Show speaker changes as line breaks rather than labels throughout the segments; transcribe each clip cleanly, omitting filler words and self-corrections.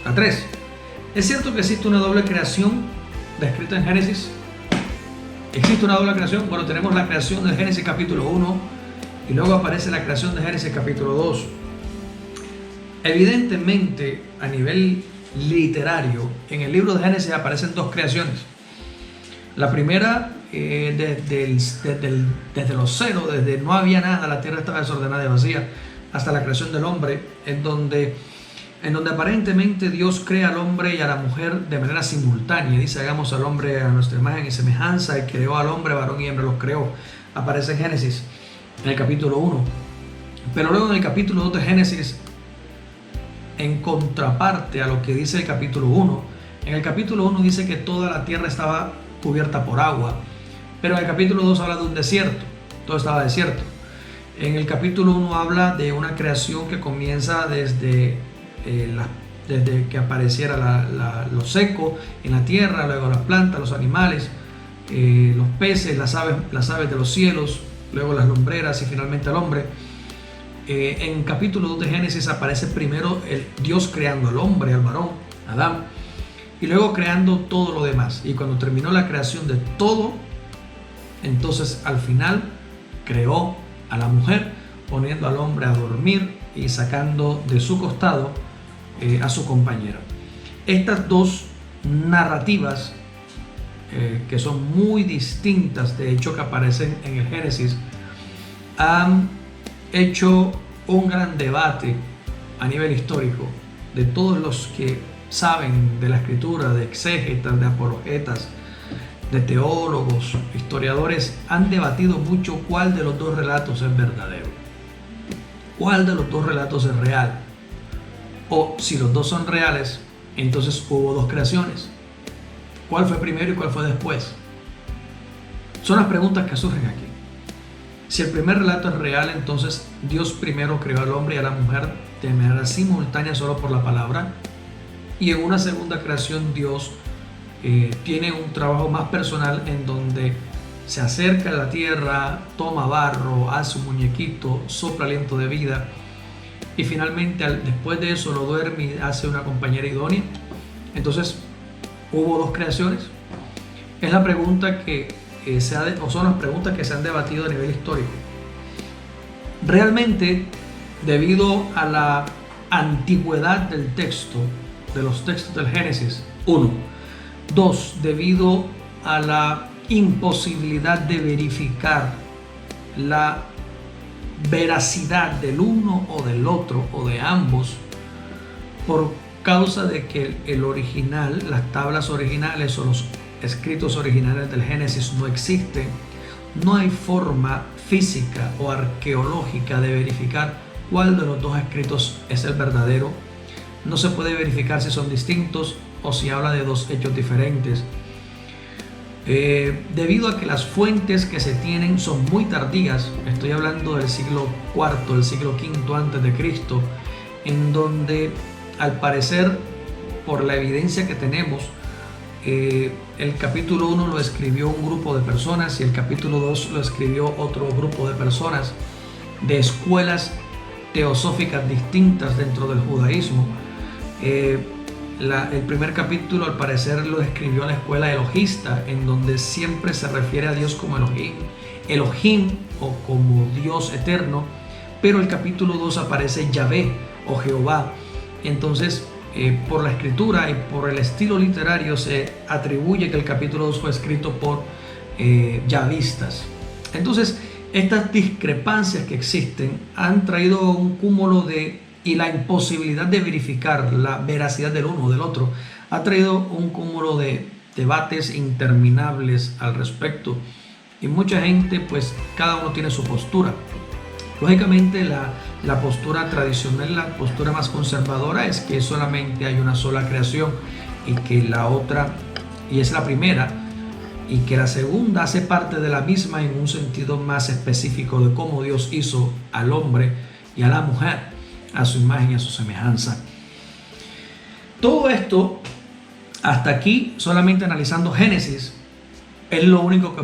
La 3. ¿Es cierto que existe una doble creación descrita en Génesis? ¿Existe una doble creación? Bueno, tenemos la creación de Génesis capítulo 1 y luego aparece la creación de Génesis capítulo 2. Evidentemente, a nivel literario, en el libro de Génesis aparecen dos creaciones. La primera, desde los ceros, desde no había nada, la tierra estaba desordenada y vacía, hasta la creación del hombre, en donde aparentemente Dios crea al hombre y a la mujer de manera simultánea. Dice, hagamos al hombre a nuestra imagen y semejanza, y creó al hombre, varón y hembra los creó. Aparece en Génesis, en el capítulo 1. Pero luego en el capítulo 2 de Génesis, en contraparte a lo que dice el capítulo 1, en el capítulo 1 dice que toda la tierra estaba cubierta por agua, pero en el capítulo 2 habla de un desierto, todo estaba desierto. En el capítulo 1 habla de una creación que comienza desde que apareciera lo seco en la tierra, luego las plantas, los animales, los peces, las aves de los cielos, luego las lumbreras y finalmente el hombre. En capítulo 2 de Génesis aparece primero el Dios creando al hombre, al varón, Adán, y luego creando todo lo demás. Y cuando terminó la creación de todo, entonces al final creó a la mujer, poniendo al hombre a dormir y sacando de su costado a su compañera. Estas dos narrativas, que son muy distintas, de hecho, que aparecen en el Génesis, han hecho un gran debate a nivel histórico de todos los que saben de la escritura, de exégetas, de apologetas, de teólogos, historiadores. Han debatido mucho cuál de los dos relatos es verdadero, cuál de los dos relatos es real, o si los dos son reales, entonces hubo dos creaciones. ¿Cuál fue primero y cuál fue después? Son las preguntas que surgen aquí. Si el primer relato es real, entonces Dios primero creó al hombre y a la mujer de manera simultánea solo por la palabra, y en una segunda creación Dios tiene un trabajo más personal en donde se acerca a la tierra, toma barro, hace un muñequito, sopla aliento de vida y finalmente después de eso lo duerme y hace una compañera idónea. Entonces, ¿hubo dos creaciones? Es la pregunta son las preguntas que se han debatido a nivel histórico. Realmente, debido a la antigüedad del texto, de los textos del Génesis, 1. 2. Debido a la imposibilidad de verificar la veracidad del uno o del otro o de ambos, por causa de que el original, las tablas originales o los escritos originales del Génesis no existen, no hay forma física o arqueológica de verificar cuál de los dos escritos es el verdadero. No se puede verificar si son distintos o si habla de dos hechos diferentes. Debido a que las fuentes que se tienen son muy tardías, estoy hablando del siglo IV, del siglo V antes de Cristo, en donde al parecer, por la evidencia que tenemos, el capítulo 1 lo escribió un grupo de personas y el capítulo 2 lo escribió otro grupo de personas de escuelas teosóficas distintas dentro del judaísmo. El primer capítulo al parecer lo escribió la escuela elogista, en donde siempre se refiere a Dios como Elohim o como Dios eterno, pero el capítulo 2 aparece Yahvé o Jehová. Entonces, por la escritura y por el estilo literario se atribuye que el capítulo 2 fue escrito por yavistas. Entonces, estas discrepancias que existen han traído un cúmulo y la imposibilidad de verificar la veracidad del uno o del otro ha traído un cúmulo de debates interminables al respecto, y mucha gente, pues cada uno tiene su postura. Lógicamente la postura tradicional, la postura más conservadora, es que solamente hay una sola creación y que la otra, y es la primera, y que la segunda hace parte de la misma en un sentido más específico de cómo Dios hizo al hombre y a la mujer a su imagen y a su semejanza. Todo esto, hasta aquí, solamente analizando Génesis, es lo único que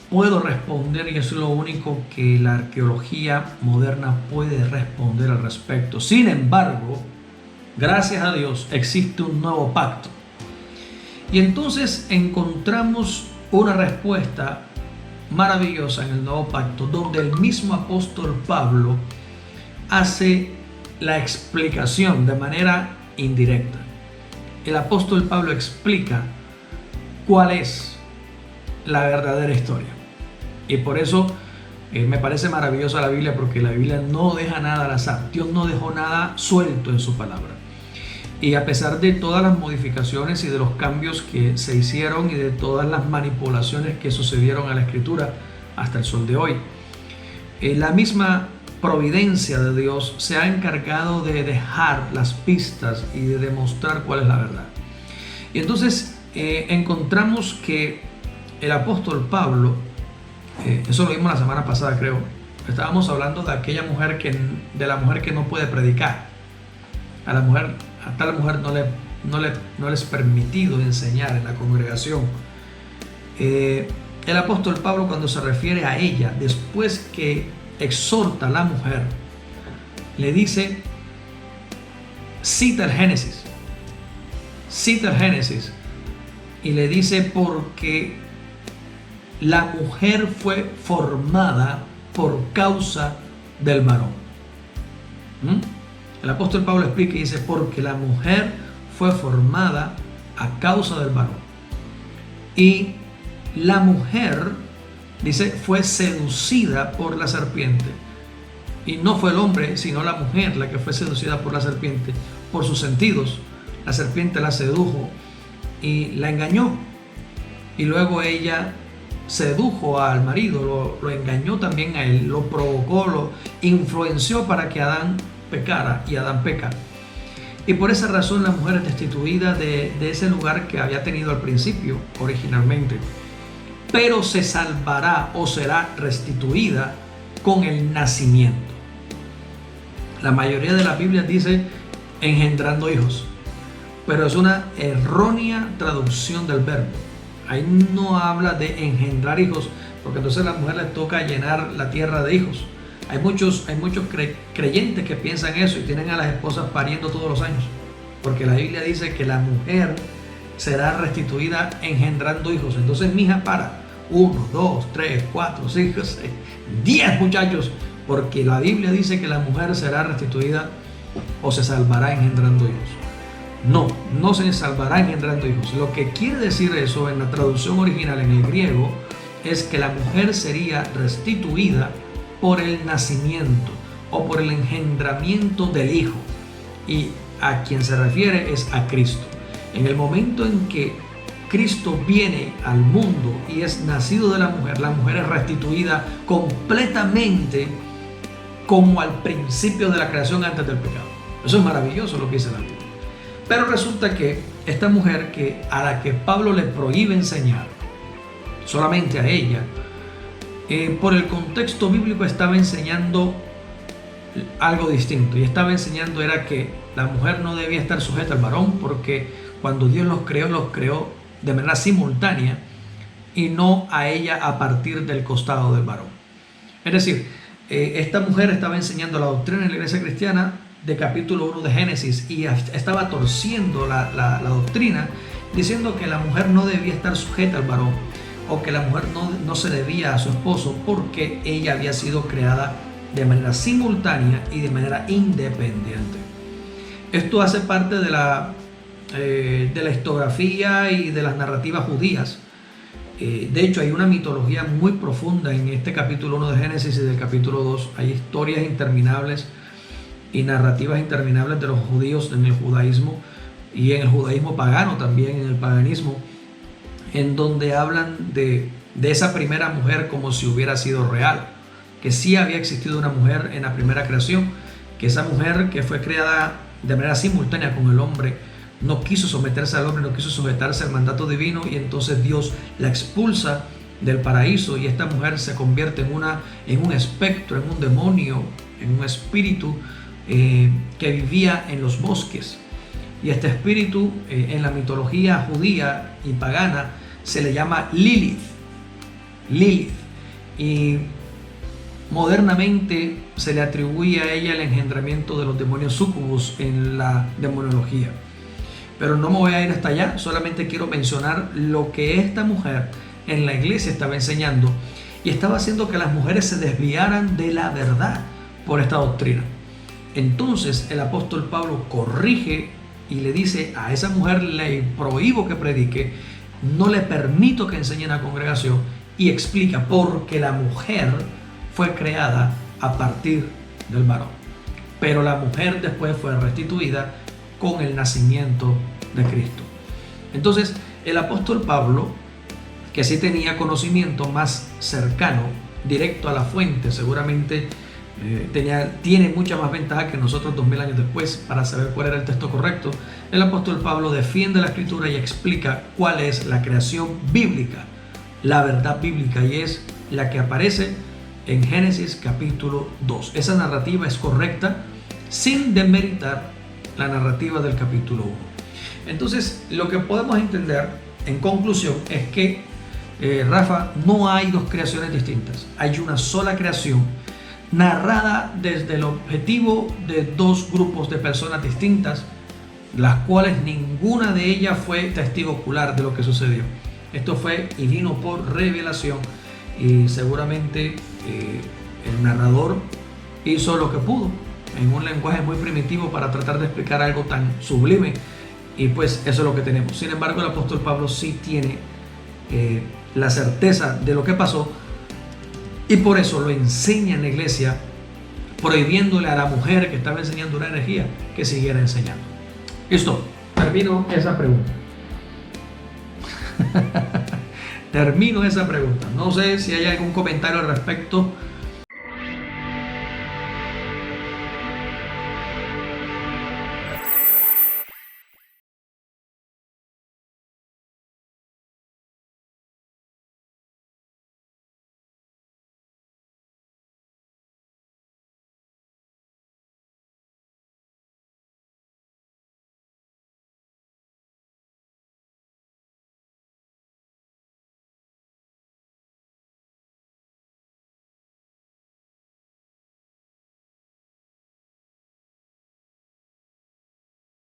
puedo responder y es lo único que la arqueología moderna puede responder al respecto. Sin embargo, Gracias a Dios existe un nuevo pacto. Y entonces encontramos una respuesta maravillosa en el nuevo pacto, donde el mismo apóstol Pablo hace la explicación de manera indirecta. El apóstol Pablo explica cuál es la verdadera historia. Y por eso me parece maravillosa la Biblia, porque la Biblia no deja nada al azar. Dios no dejó nada suelto en su palabra. Y a pesar de todas las modificaciones y de los cambios que se hicieron y de todas las manipulaciones que sucedieron a la Escritura hasta el sol de hoy, la misma providencia de Dios se ha encargado de dejar las pistas y de demostrar cuál es la verdad. Y entonces encontramos que el apóstol Pablo, eso lo vimos la semana pasada, creo, estábamos hablando de aquella mujer de la mujer que no puede predicar. A tal mujer no les permitido enseñar en la congregación. El apóstol Pablo, cuando se refiere a ella, después que exhorta a la mujer, le dice, cita el Génesis y le dice, porque la mujer fue formada por causa del varón. El apóstol Pablo explica y dice, porque la mujer fue formada a causa del varón. Y la mujer, dice, fue seducida por la serpiente. Y no fue el hombre, sino la mujer la que fue seducida por la serpiente, por sus sentidos. La serpiente la sedujo y la engañó. Y luego ella sedujo al marido, lo engañó también a él, lo provocó, lo influenció para que Adán pecara, y Adán peca. Y por esa razón la mujer es destituida de ese lugar que había tenido al principio originalmente, pero se salvará o será restituida con el nacimiento. La mayoría de las Biblias dice engendrando hijos, pero es una errónea traducción del verbo. Ahí no habla de engendrar hijos, porque entonces a la mujer le toca llenar la tierra de hijos. Hay muchos creyentes que piensan eso y tienen a las esposas pariendo todos los años, porque la Biblia dice que la mujer será restituida engendrando hijos. Entonces, mija, para 1, 2, 3, 4, 5, 6, 10 muchachos, porque la Biblia dice que la mujer será restituida o se salvará engendrando hijos. No se salvará engendrando hijos. Lo que quiere decir eso en la traducción original en el griego es que la mujer sería restituida por el nacimiento o por el engendramiento del hijo, y a quien se refiere es a Cristo. En el momento en que Cristo viene al mundo y es nacido de la mujer es restituida completamente como al principio de la creación antes del pecado. Eso es maravilloso lo que dice la Biblia. Pero resulta que esta mujer a la que Pablo le prohíbe enseñar, solamente a ella, por el contexto bíblico estaba enseñando algo distinto, y estaba enseñando era que la mujer no debía estar sujeta al varón, porque cuando Dios los creó de manera simultánea y no a ella a partir del costado del varón. Es decir, esta mujer estaba enseñando la doctrina en la iglesia cristiana de capítulo 1 de Génesis, y estaba torciendo la doctrina, diciendo que la mujer no debía estar sujeta al varón, o que la mujer no se debía a su esposo, porque ella había sido creada de manera simultánea y de manera independiente. Esto hace parte de la historiografía y de las narrativas judías. De hecho, hay una mitología muy profunda en este capítulo 1 de Génesis y del capítulo 2. Hay historias interminables y narrativas interminables de los judíos en el judaísmo, y en el judaísmo pagano también, en el paganismo, en donde hablan de esa primera mujer como si hubiera sido real, que sí había existido una mujer en la primera creación, que esa mujer que fue creada de manera simultánea con el hombre no quiso someterse al hombre, no quiso sujetarse al mandato divino, y entonces Dios la expulsa del paraíso, y esta mujer se convierte en un espectro, en un demonio, en un espíritu que vivía en los bosques. Y este espíritu en la mitología judía y pagana se le llama Lilith. Y modernamente se le atribuye a ella el engendramiento de los demonios súcubos en la demonología. Pero no me voy a ir hasta allá, solamente quiero mencionar lo que esta mujer en la iglesia estaba enseñando y estaba haciendo que las mujeres se desviaran de la verdad por esta doctrina. Entonces el apóstol Pablo corrige y le dice a esa mujer: le prohíbo que predique, no le permito que enseñe en la congregación, y explica por qué la mujer fue creada a partir del varón. Pero la mujer después fue restituida con el nacimiento de Cristo. Entonces el apóstol Pablo, que sí tenía conocimiento más cercano, directo a la fuente, seguramente tiene mucha más ventaja que nosotros 2000 años después para saber cuál era el texto correcto. El apóstol Pablo defiende la escritura y explica cuál es la creación bíblica, la verdad bíblica, y es la que aparece en Génesis capítulo 2. Esa narrativa es correcta sin demeritar la narrativa del capítulo 1. Entonces, lo que podemos entender en conclusión es que, Rafa, no hay dos creaciones distintas. Hay una sola creación narrada desde el objetivo de dos grupos de personas distintas, las cuales ninguna de ellas fue testigo ocular de lo que sucedió. Esto fue y vino por revelación, y seguramente el narrador hizo lo que pudo en un lenguaje muy primitivo para tratar de explicar algo tan sublime, y pues eso es lo que tenemos. Sin embargo, el apóstol Pablo sí tiene la certeza de lo que pasó, y por eso lo enseña en la iglesia, prohibiéndole a la mujer que estaba enseñando una herejía que siguiera enseñando. Listo, termino esa pregunta. Termino esa pregunta. No sé si hay algún comentario al respecto